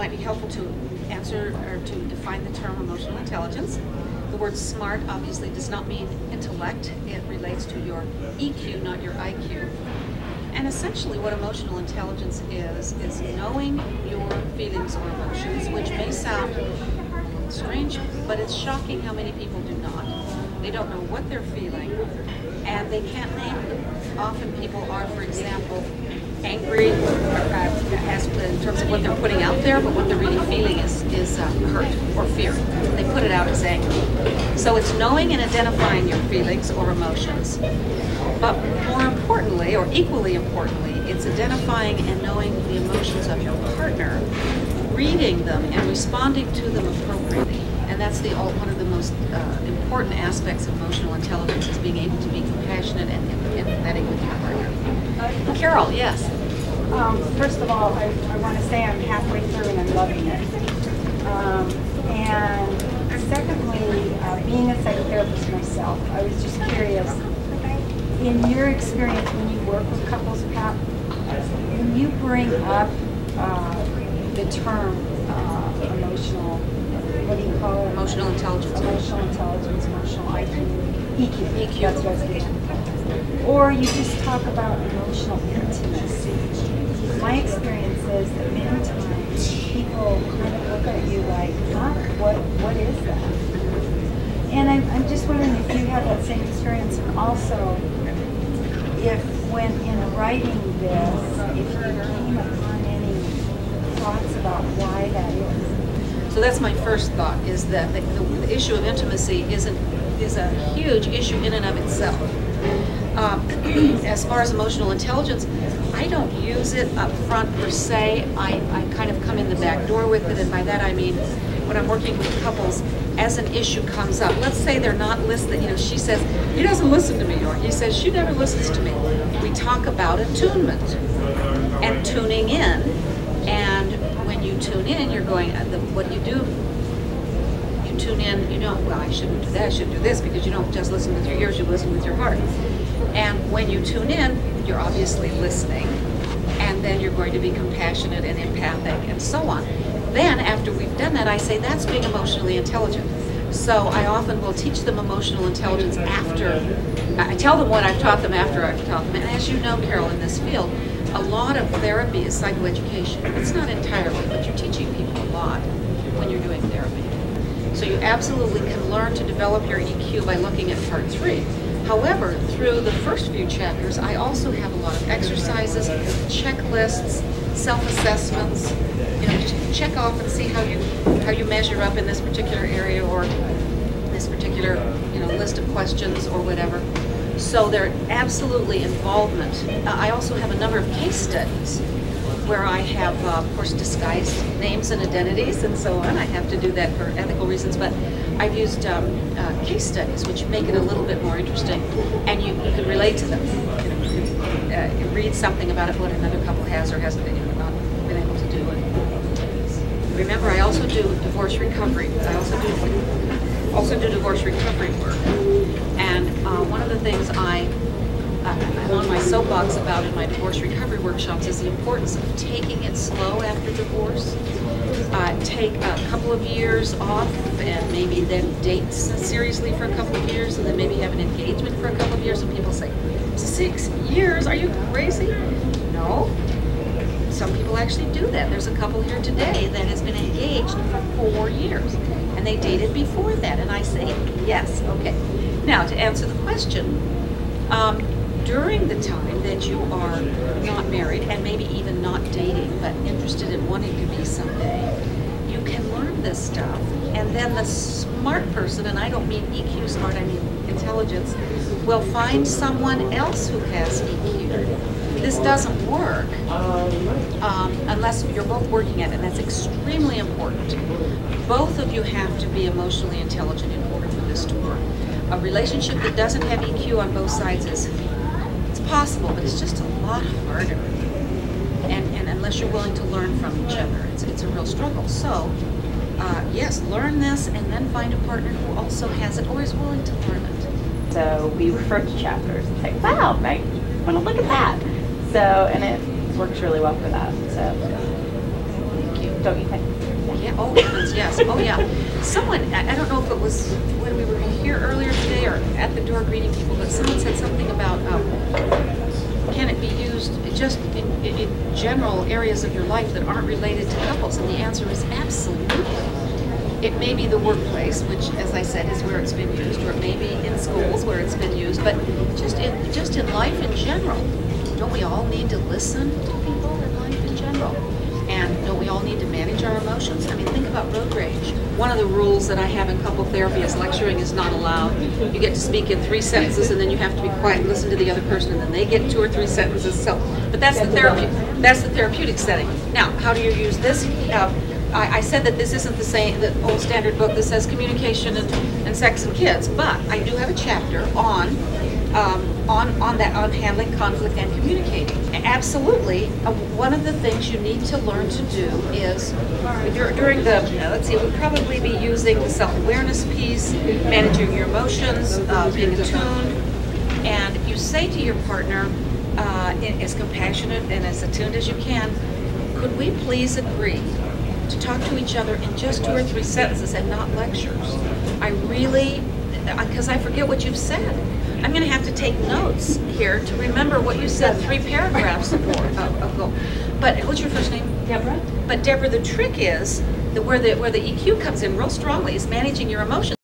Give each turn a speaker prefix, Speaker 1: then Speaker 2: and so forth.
Speaker 1: might be helpful to answer or to define the term emotional intelligence. The word smart obviously does not mean intellect. It relates to your EQ, not your IQ. And essentially what emotional intelligence is knowing your feelings or emotions, which may sound strange, but it's shocking how many people do not. They don't know what they're feeling, and they can't name them. Often people are, for example, angry as in terms of what they're putting out there, but what they're really feeling is hurt or fear. They put it out as anger. So it's knowing and identifying your feelings or emotions. But more importantly, or equally importantly, it's identifying and knowing the emotions of your partner, reading them and responding to them appropriately. And that's one of the most important aspects of emotional intelligence, is being able to be compassionate and empathetic with your partner. Carol, yes?
Speaker 2: First of all, I want to say I'm halfway through and I'm loving it. And secondly, being a psychotherapist myself, I was just curious, in your experience when you work with couples, Pat, when you bring up the term emotional, what do you call it?
Speaker 1: Emotional intelligence.
Speaker 2: Emotional intelligence, emotional IQ, EQ. That's what I was getting. Or you just talk about emotional intimacy. My experience is that many times people kind of look at you like, huh, what is that? And I'm just wondering if you had that same experience, and also if when in writing this, if you came upon any thoughts about why that is.
Speaker 1: So that's my first thought, is that the issue of intimacy is a huge issue in and of itself. As far as emotional intelligence, I don't use it up front per se. I kind of come in the back door with it, and by that I mean when I'm working with couples, as an issue comes up, let's say they're not listening, she says, he doesn't listen to me, or he says, she never listens to me. We talk about attunement and tuning in, and when you tune in, you're going, what do? You tune in, well, I shouldn't do that, I should do this, because you don't just listen with your ears, you listen with your heart. And when you tune in, you're obviously listening, and then you're going to be compassionate and empathic and so on. Then, after we've done that, I say that's being emotionally intelligent. So I often will teach them emotional intelligence after, I tell them what I've taught them after I've taught them. And as you know, Carol, in this field, a lot of therapy is psychoeducation. It's not entirely, but you're teaching people a lot when you're doing therapy. So you absolutely can learn to develop your EQ by looking at part 3. However, through the first few chapters, I also have a lot of exercises, checklists, self-assessments, just check off and see how you measure up in this particular area or this particular list of questions or whatever. So they're absolutely involvement. I also have a number of case studies where I have, of course, disguised names and identities and so on. I have to do that for ethical reasons, but I've used case studies, which make it a little bit more interesting, and you can relate to them. You read something about it, what another couple has or hasn't not been able to do. And remember, I also do divorce recovery. I also do divorce recovery work. And one of the things I'm on my soapbox about in my divorce recovery workshops is the importance of taking it slow after divorce. Take a couple of years off and maybe then date seriously for a couple of years, and then maybe have an engagement for a couple of years. And people say, 6 years? Are you crazy? No. Some people actually do that. There's a couple here today that has been engaged for 4 years, and they dated before that. And I say, yes, okay. Now, to answer the question, during the time that you are not married and maybe even not dating but interested in wanting to be someday, you can learn this stuff, and then the smart person, and I don't mean EQ smart, I mean intelligence, will find someone else who has EQ. This doesn't work unless you're both working at it, and that's extremely important. Both of you have to be emotionally intelligent in order for this to work. A relationship that doesn't have EQ on both sides it's possible, but it's just a lot harder. And unless you're willing to learn from each other, it's a real struggle. So, yes, learn this and then find a partner who also has it or is willing to learn it.
Speaker 3: So we refer to chapters and say, wow, Meg, you want to look at that. So, and it works really well for that. So,
Speaker 1: thank you.
Speaker 3: don't you think?
Speaker 1: Yeah, oh heavens, yes, oh yeah. Someone, I don't know if it was when we were here earlier today or at the door greeting people, but someone said something about, can it be used just in general areas of your life that aren't related to couples? And the answer is absolutely. It may be the workplace, which, as I said, is where it's been used, or it may be in schools where it's been used, but just in life in general. Don't we all need to listen to people in life in general? And don't we all need to manage our emotions? I mean, think about road rage. One of the rules that I have in couple therapy is lecturing is not allowed. You get to speak in 3 sentences, and then you have to be quiet and listen to the other person, and then they get 2 or 3 sentences. So, but that's the therapeutic setting. Now, how do you use this? I said that this isn't the old standard book that says communication and sex and kids, but I do have a chapter on handling conflict and communicating. Absolutely, one of the things you need to learn to do is during the let's see, we'll probably be using the self-awareness piece, managing your emotions, being attuned, and you say to your partner, as compassionate and as attuned as you can, could we please agree to talk to each other in just 2 or 3 sentences and not lectures? I really, because I forget what you've said. I'm going to have to take notes here to remember what you said 3 paragraphs ago. But what's your first name?
Speaker 3: Deborah?
Speaker 1: But Deborah, the trick is that where the EQ comes in real strongly is managing your emotions.